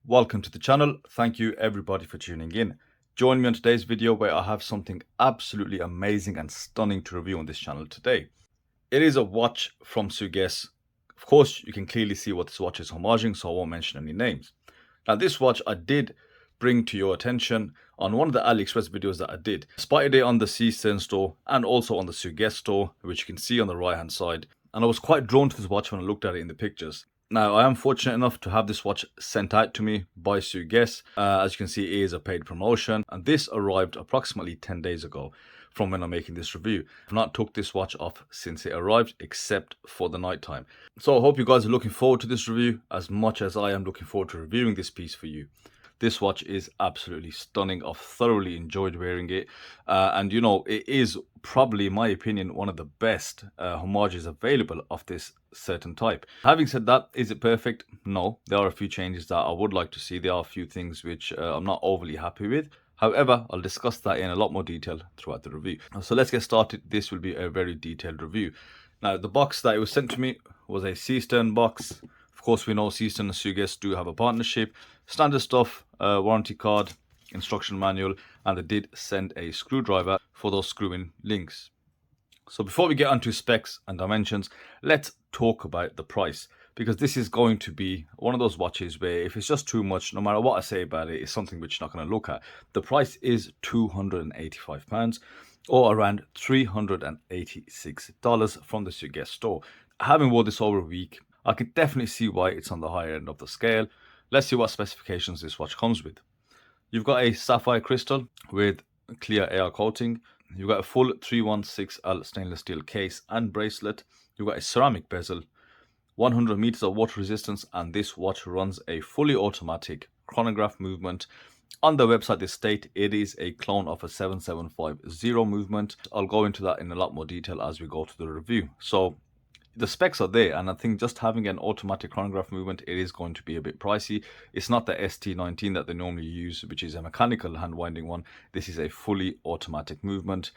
Welcome to the channel. Thank you everybody for tuning in. Join me on today's video where I have something absolutely amazing and stunning to review on this channel today. It is a watch from Sugess. Of course, you can clearly see what this watch is homaging, so I won't mention any names. Now, this watch I did bring to your attention on one of the Aliexpress videos that I did. Spotted it on the Sugess store and also on the Sugess store, which you can see on the right hand side. And I was quite drawn to this watch when I looked at it in the pictures. Now, I am fortunate enough to have this watch sent out to me by Sugess. As you can see, it is a paid promotion, and this arrived approximately 10 days ago from when I'm making this review. I've not took this watch off since it arrived, except for the night time. So I hope you guys are looking forward to this review as much as I am looking forward to reviewing this piece for you. This watch is absolutely stunning. I've thoroughly enjoyed wearing it. And you know, it is probably, in my opinion, one of the best homages available of this certain type. Having said that, is it perfect? No. There are a few changes that I would like to see. There are a few things which I'm not overly happy with. However, I'll discuss that in a lot more detail throughout the review. So let's get started. This will be a very detailed review. Now, the box that it was sent to me was a Seastern box. Of course, we know Seastern and Sugess do have a partnership. Standard stuff, warranty card, instruction manual, and they did send a screwdriver for those screw-in links. So before we get onto specs and dimensions, let's talk about the price, because this is going to be one of those watches where if it's just too much, no matter what I say about it, it's something which you're not going to look at. The price is £285 or around $386 from the Sugess store. Having worn this over a week, I can definitely see why it's on the higher end of the scale. Let's see what specifications this watch comes with. You've got a sapphire crystal with clear air coating. You've got a full 316L stainless steel case and bracelet. You've got a ceramic bezel, 100 meters of water resistance, and this watch runs a fully automatic chronograph movement. On the website, they state it is a clone of a 7750 movement. I'll go into that in a lot more detail as we go to the review. So the specs are there, and I think just having an automatic chronograph movement, it is going to be a bit pricey. It's not the ST19 that they normally use, which is a mechanical hand winding one. This is a fully automatic movement,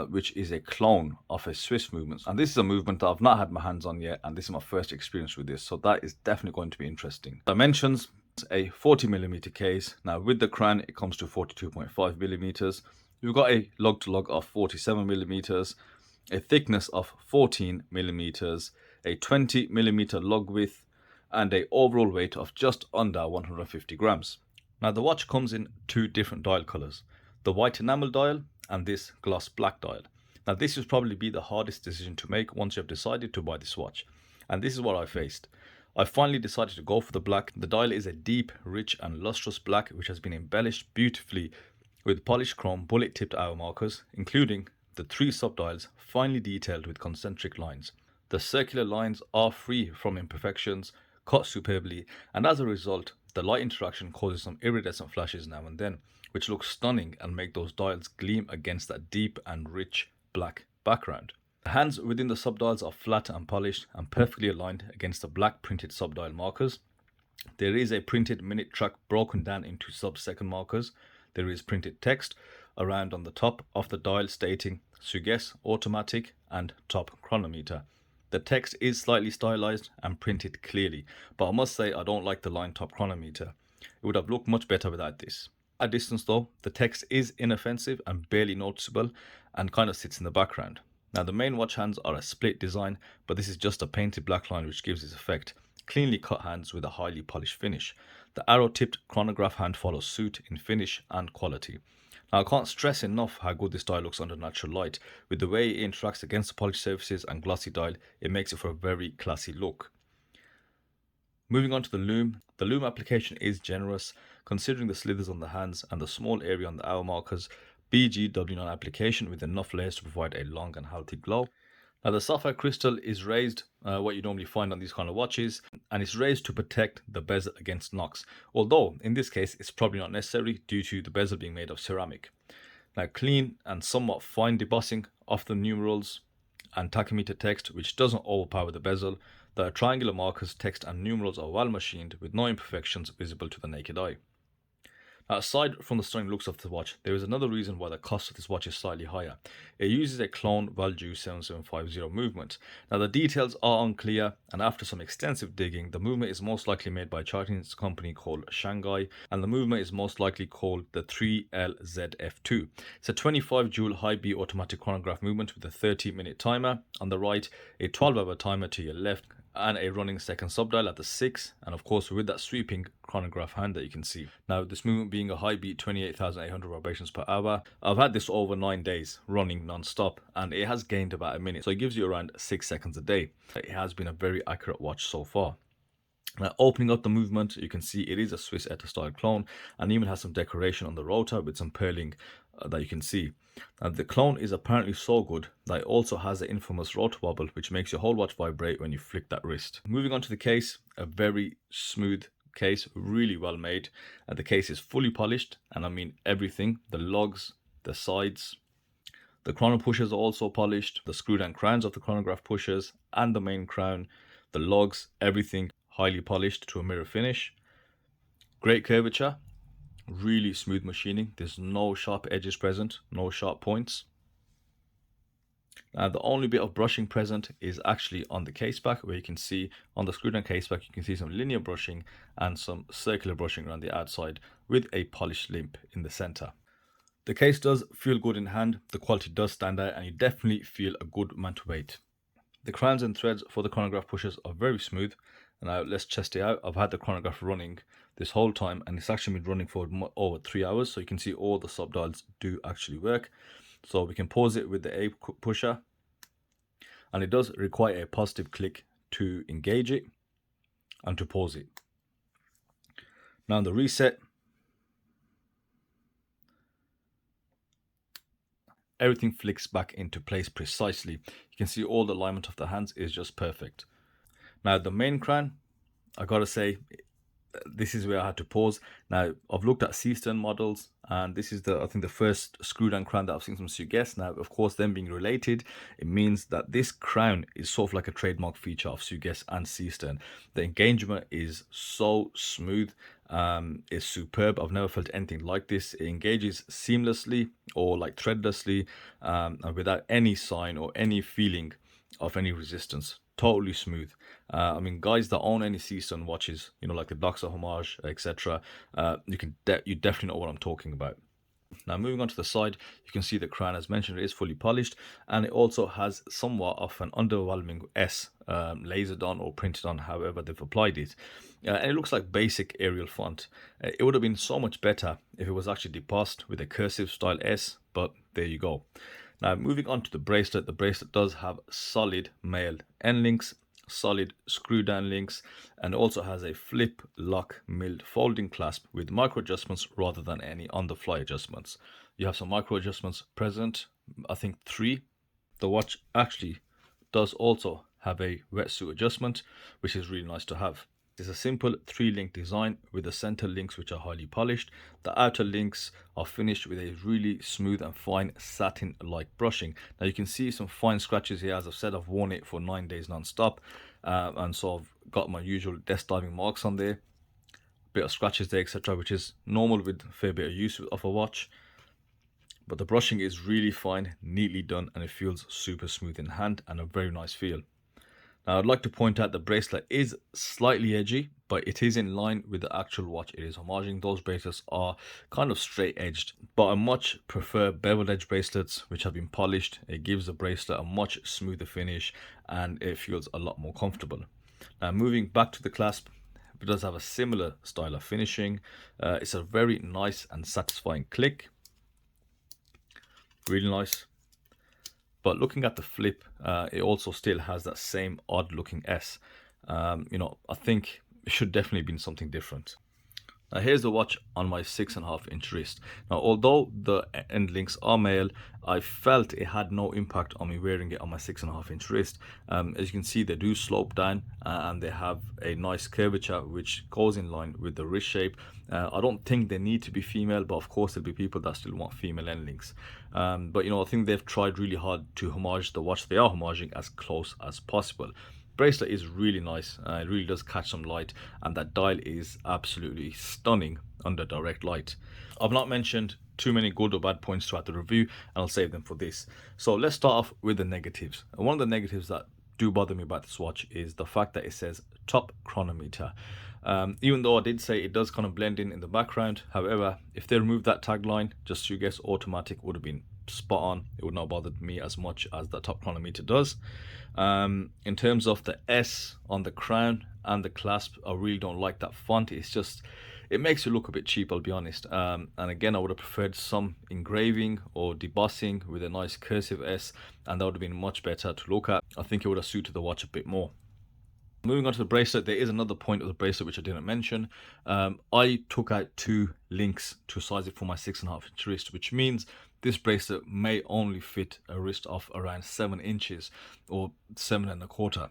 which is a clone of a Swiss movement. And this is a movement that I've not had my hands on yet, and this is my first experience with this. So that is definitely going to be interesting. Dimensions, a 40mm case. Now with the crown, it comes to 42.5mm. You've got a lug-to-lug of 47mm. A thickness of 14mm, a 20mm lug width, and an overall weight of just under 150 grams. Now the watch comes in two different dial colors, the white enamel dial and this gloss black dial. Now this will probably be the hardest decision to make once you have decided to buy this watch, and this is what I faced. I finally decided to go for the black. The dial is a deep, rich and lustrous black which has been embellished beautifully with polished chrome bullet tipped hour markers, including the three subdials finely detailed with concentric lines. The circular lines are free from imperfections, cut superbly, and as a result, the light interaction causes some iridescent flashes now and then, which look stunning and make those dials gleam against that deep and rich black background. The hands within the subdials are flat and polished and perfectly aligned against the black printed subdial markers. There is a printed minute track broken down into sub-second markers. There is printed text around on the top of the dial stating Sugess automatic and top chronometer. The text is slightly stylized and printed clearly, but I must say I don't like the line top chronometer. It would have looked much better without this. At distance though, the text is inoffensive and barely noticeable and kind of sits in the background. Now the main watch hands are a split design, but this is just a painted black line which gives this effect. Cleanly cut hands with a highly polished finish. The arrow tipped chronograph hand follows suit in finish and quality. Now I can't stress enough how good this dial looks under natural light. With the way it interacts against the polished surfaces and glossy dial, it makes it for a very classy look. Moving on to the loom application is generous considering the slithers on the hands and the small area on the hour markers. BGW9 application with enough layers to provide a long and healthy glow. Now the sapphire crystal is raised, what you normally find on these kind of watches, and it's raised to protect the bezel against knocks, although in this case it's probably not necessary due to the bezel being made of ceramic. Now clean and somewhat fine debossing of the numerals and tachymeter text which doesn't overpower the bezel. The triangular markers, text and numerals are well machined with no imperfections visible to the naked eye. Aside from the stunning looks of the watch, there is another reason why the cost of this watch is slightly higher. It uses a clone Valjoux 7750 movement. Now the details are unclear, and after some extensive digging, the movement is most likely made by a Chinese company called Shanghai, and the movement is most likely called the 3LZF2. It's a 25 joule high beat automatic chronograph movement with a 30-minute timer on the right, a 12-hour timer to your left, and a running second subdial at the 6, and of course with that sweeping chronograph hand that you can see. Now this movement being a high beat 28,800 vibrations per hour, I've had this over 9 days running non-stop, and it has gained about a minute, so it gives you around 6 seconds a day. It has been a very accurate watch so far. Now, opening up the movement, you can see it is a Swiss Eta style clone, and even has some decoration on the rotor with some pearling that you can see. And the clone is apparently so good that it also has the infamous rotor wobble, which makes your whole watch vibrate when you flick that wrist. Moving on to the case, a very smooth case, really well made. The case is fully polished, and I mean everything, the lugs, the sides. The chrono pushers are also polished, the screw down crowns of the chronograph pushers and the main crown, the lugs, everything highly polished to a mirror finish. Great curvature, really smooth machining. There's no sharp edges present, no sharp points. The only bit of brushing present is actually on the case back, where you can see on the screw down case back, you can see some linear brushing and some circular brushing around the outside with a polished limp in the center. The case does feel good in hand, the quality does stand out, and you definitely feel a good amount of weight. The crowns and threads for the chronograph pushers are very smooth. Now let's test it out. I've had the chronograph running this whole time, and it's actually been running for over 3 hours, so you can see all the subdials do actually work. So we can pause it with the A pusher, and it does require a positive click to engage it and to pause it. Now on the reset, everything flicks back into place precisely. You can see all the alignment of the hands is just perfect. Now the main crown, I gotta say, this is where I had to pause. Now I've looked at C-stern models, and this is I think the first screw down crown that I've seen from Sugess. Now of course, them being related, it means that this crown is sort of like a trademark feature of Sugess and C-stern. The engagement is so smooth, it's superb. I've never felt anything like this. It engages seamlessly or like threadlessly, and without any sign or any feeling of any resistance. Totally smooth. I mean, guys that own any C-stern watches, you know, like the Blackstone Homage, etc., you definitely know what I'm talking about. Now moving on to the side, you can see the crown, as mentioned, it is fully polished, and it also has somewhat of an underwhelming S lasered on or printed on, however they've applied it. And it looks like basic Arial font. It would have been so much better if it was actually depossed with a cursive style S, but there you go. Now moving on to the bracelet does have solid male end links, solid screw down links, and also has a flip lock milled folding clasp with micro adjustments rather than any on the fly adjustments. You have some micro adjustments present, I think 3. The watch actually does also have a wetsuit adjustment, which is really nice to have. It's a simple 3-link design with the center links which are highly polished. The outer links are finished with a really smooth and fine satin-like brushing. Now you can see some fine scratches here. As I've said, I've worn it for 9 days non-stop, and so I've got my usual desk diving marks on there, bit of scratches there, etc., which is normal with a fair bit of use of a watch. But the brushing is really fine, neatly done, and it feels super smooth in hand and a very nice feel. Now I'd like to point out the bracelet is slightly edgy, but it is in line with the actual watch it is homaging. Those bracelets are kind of straight edged, but I much prefer beveled edge bracelets which have been polished. It gives the bracelet a much smoother finish and it feels a lot more comfortable. Now moving back to the clasp, it does have a similar style of finishing. It's a very nice and satisfying click, really nice. But looking at the flip, it also still has that same odd looking S. You know, I think it should definitely be something different. Now here's the watch on my 6.5-inch wrist. Now although the end links are male, I felt it had no impact on me wearing it on my 6.5-inch wrist. As you can see, they do slope down and they have a nice curvature which goes in line with the wrist shape. I don't think they need to be female, but of course there'll be people that still want female end links. But you know, I think they've tried really hard to homage the watch they are homaging as close as possible. Bracelet is really nice. It really does catch some light, and that dial is absolutely stunning. under direct light. I've not mentioned too many good or bad points throughout the review, and I'll save them for this. So let's start off with the negatives. And one of the negatives that do bother me about this watch is the fact that it says top chronometer. Even though I did say it does kind of blend in the background, however, if they removed that tagline, just Sugess automatic would have been spot on. It would not bother me as much as the top chronometer does. In terms of the S on the crown and the clasp, I really don't like that font. It's just, it makes it look a bit cheap, I'll be honest. And again, I would have preferred some engraving or debossing with a nice cursive S, and that would have been much better to look at. I think it would have suited the watch a bit more. Moving on to the bracelet, there is another point of the bracelet which I didn't mention. I took out 2 links to size it for my 6.5-inch wrist, which means this bracelet may only fit a wrist of around 7 inches or 7.25.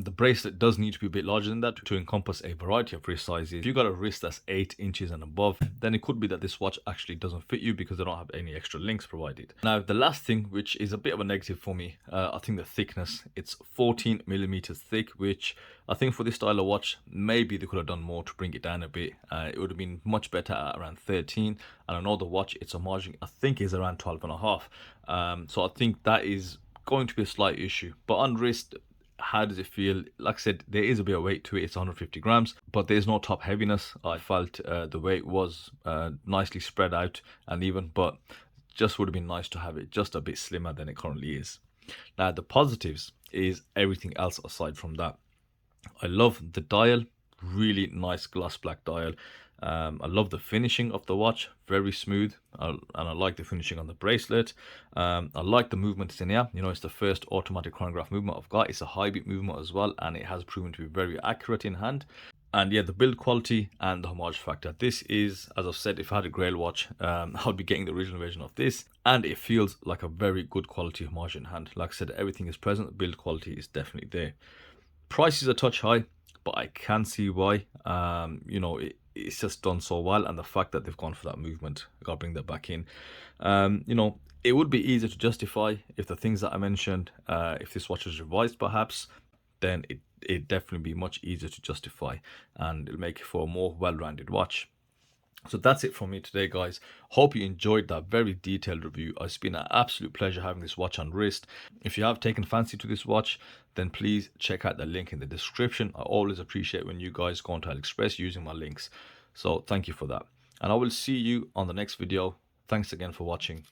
The bracelet does need to be a bit larger than that to encompass a variety of wrist sizes. If you've got a wrist that's 8 inches and above, then it could be that this watch actually doesn't fit you because they don't have any extra links provided. Now, the last thing, which is a bit of a negative for me, I think the thickness. It's 14 millimeters thick, which I think for this style of watch, maybe they could have done more to bring it down a bit. It would have been much better at around 13. And I know the watch it's homaging, I think, is around 12.5. So I think that is going to be a slight issue. But on wrist, how does it feel? Like I said, there is a bit of weight to it. It's 150 grams, but there's no top heaviness. I felt the weight was nicely spread out and even, but just would have been nice to have it just a bit slimmer than it currently is. Now, the positives is everything else aside from that. I love the dial, really nice gloss black dial. I love the finishing of the watch, very smooth, and I like the finishing on the bracelet. I like the movement in here. You know, it's the first automatic chronograph movement I've got. It's a high beat movement as well, and it has proven to be very accurate in hand. And yeah, the build quality and the homage factor. This is, as I've said, if I had a Grail watch, I'll be getting the original version of this, and it feels like a very good quality homage in hand. Like I said, everything is present. The build quality is definitely there. Price is a touch high, but I can see why. You know, it's just done so well, and the fact that they've gone for that movement, I gotta bring that back in. You know, it would be easier to justify if the things that I mentioned, if this watch was revised perhaps, then it'd definitely be much easier to justify, and it'll make it for a more well-rounded watch. So that's it from me today, guys. Hope you enjoyed that very detailed review. It's been an absolute pleasure having this watch on wrist. If you have taken fancy to this watch, then please check out the link in the description. I always appreciate when you guys go onto Aliexpress using my links. So thank you for that. And I will see you on the next video. Thanks again for watching.